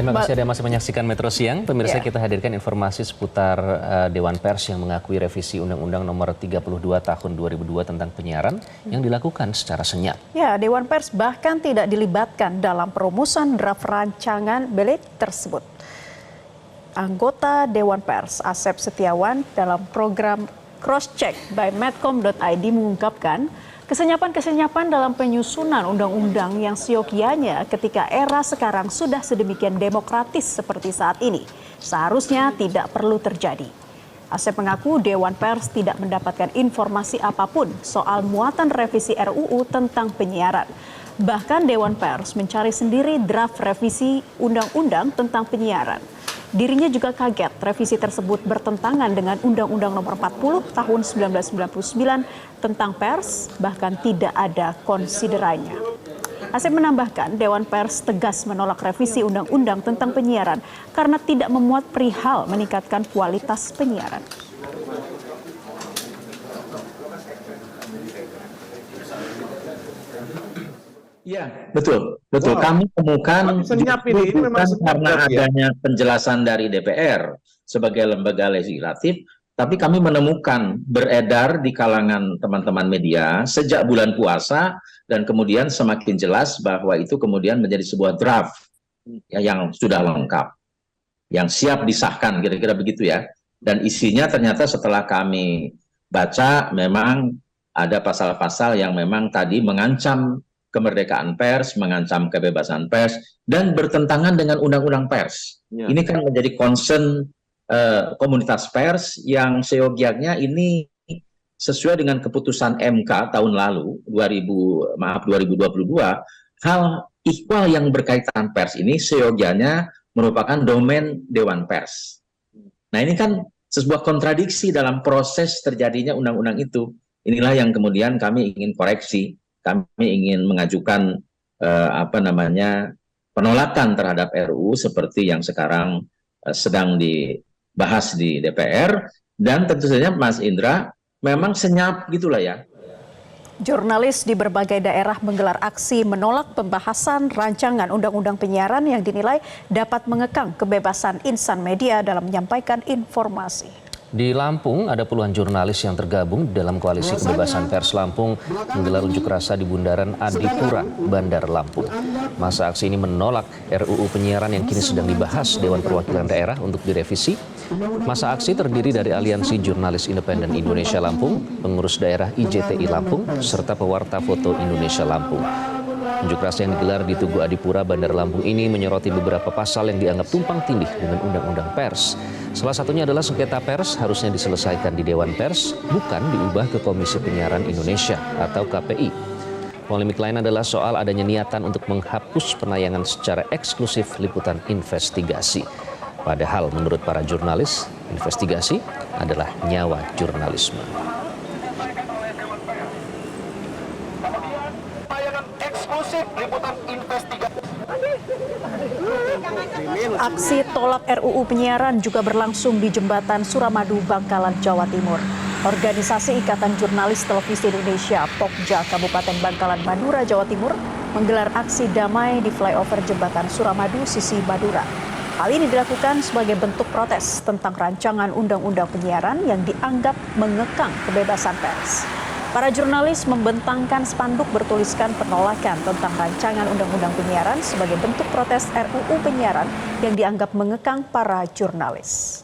Terima kasih Anda masih menyaksikan Metro Siang. Pemirsa, kita hadirkan informasi seputar Dewan Pers yang mengakui revisi Undang-Undang Nomor 32 Tahun 2002 tentang penyiaran yang dilakukan secara senyap. Ya, Dewan Pers bahkan tidak dilibatkan dalam perumusan draft rancangan belit tersebut. Anggota Dewan Pers Asep Setiawan dalam program Crosscheck by Medcom.id mengungkapkan kesenyapan-kesenyapan dalam penyusunan undang-undang yang siokianya ketika era sekarang sudah sedemikian demokratis seperti saat ini seharusnya tidak perlu terjadi. Asep mengaku Dewan Pers tidak mendapatkan informasi apapun soal muatan revisi RUU tentang penyiaran. Bahkan Dewan Pers mencari sendiri draft revisi undang-undang tentang penyiaran. Dirinya juga kaget revisi tersebut bertentangan dengan Undang-Undang Nomor 40 Tahun 1999 tentang pers, bahkan tidak ada konsiderannya. Asep menambahkan Dewan Pers tegas menolak revisi Undang-Undang tentang penyiaran karena tidak memuat perihal meningkatkan kualitas penyiaran. Iya, betul. Kami temukan bukan karena adanya penjelasan dari DPR sebagai lembaga legislatif, tapi kami menemukan beredar di kalangan teman-teman media sejak bulan puasa dan kemudian semakin jelas bahwa itu kemudian menjadi sebuah draft yang sudah lengkap, yang siap disahkan, kira-kira begitu ya. Dan isinya ternyata setelah kami baca memang ada pasal-pasal yang memang tadi mengancam kemerdekaan pers, mengancam kebebasan pers, dan bertentangan dengan undang-undang pers. Ya. Ini kan menjadi concern komunitas pers yang seyogianya ini sesuai dengan keputusan MK tahun lalu, 2022, hal ikhwal yang berkaitan pers ini seyogianya merupakan domain Dewan Pers. Nah ini kan sebuah kontradiksi dalam proses terjadinya undang-undang itu. Inilah yang kemudian kami ingin koreksi. Kami ingin mengajukan penolakan terhadap RUU seperti yang sekarang sedang dibahas di DPR, dan tentu saja Mas Indra memang senyap gitulah ya. Jurnalis di berbagai daerah menggelar aksi menolak pembahasan rancangan undang-undang penyiaran yang dinilai dapat mengekang kebebasan insan media dalam menyampaikan informasi. Di Lampung, ada puluhan jurnalis yang tergabung dalam Koalisi Kebebasan Pers Lampung menggelar unjuk rasa di Bundaran Adipura, Bandar Lampung. Masa aksi ini menolak RUU penyiaran yang kini sedang dibahas Dewan Perwakilan Daerah untuk direvisi. Masa aksi terdiri dari Aliansi Jurnalis Independen Indonesia Lampung, pengurus daerah IJTI Lampung, serta pewarta foto Indonesia Lampung. Unjuk rasa yang digelar di Tugu Adipura, Bandar Lampung ini menyoroti beberapa pasal yang dianggap tumpang tindih dengan Undang-Undang Pers. Salah satunya adalah sengketa pers harusnya diselesaikan di Dewan Pers, bukan diubah ke Komisi Penyiaran Indonesia atau KPI. Polemik lain adalah soal adanya niatan untuk menghapus penayangan secara eksklusif liputan investigasi. Padahal menurut para jurnalis, investigasi adalah nyawa jurnalisme. Aksi tolak RUU penyiaran juga berlangsung di Jembatan Suramadu, Bangkalan, Jawa Timur. Organisasi Ikatan Jurnalis Televisi Indonesia Pokja Kabupaten Bangkalan, Madura, Jawa Timur menggelar aksi damai di flyover Jembatan Suramadu sisi Madura. Hal ini dilakukan sebagai bentuk protes tentang rancangan undang-undang penyiaran yang dianggap mengekang kebebasan pers. Para jurnalis membentangkan spanduk bertuliskan penolakan tentang rancangan undang-undang penyiaran sebagai bentuk protes RUU penyiaran yang dianggap mengekang para jurnalis.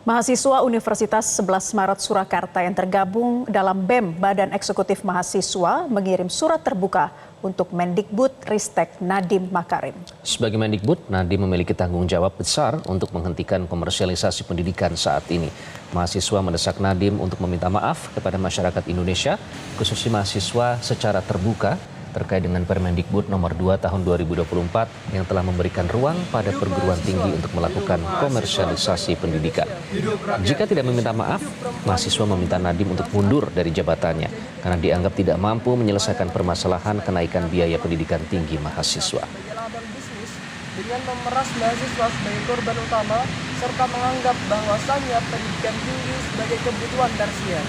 Mahasiswa Universitas 11 Maret Surakarta yang tergabung dalam BEM Badan Eksekutif Mahasiswa mengirim surat terbuka untuk Mendikbud Ristek Nadiem Makarim. Sebagai Mendikbud, Nadiem memiliki tanggung jawab besar untuk menghentikan komersialisasi pendidikan saat ini. Mahasiswa mendesak Nadiem untuk meminta maaf kepada masyarakat Indonesia, khususnya mahasiswa secara terbuka terkait dengan Permendikbud nomor 2 tahun 2024 yang telah memberikan ruang pada perguruan tinggi untuk melakukan komersialisasi pendidikan. Jika tidak meminta maaf, mahasiswa meminta Nadiem untuk mundur dari jabatannya karena dianggap tidak mampu menyelesaikan permasalahan kenaikan biaya pendidikan tinggi mahasiswa. Dengan memeras mahasiswa sebagai korban utama, serta menganggap bahwasannya pendidikan tinggi sebagai kebutuhan tersier.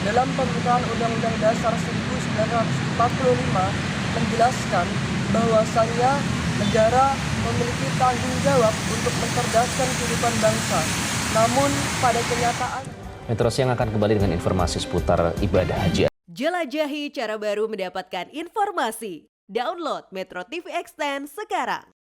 Dalam pembukaan Undang-Undang Dasar 1945 menjelaskan bahwasannya negara memiliki tanggung jawab untuk mencerdaskan kehidupan bangsa. Namun pada kenyataan Metro Siang akan kembali dengan informasi seputar ibadah haji. Jelajahi cara baru mendapatkan informasi. Download Metro TV Extend sekarang.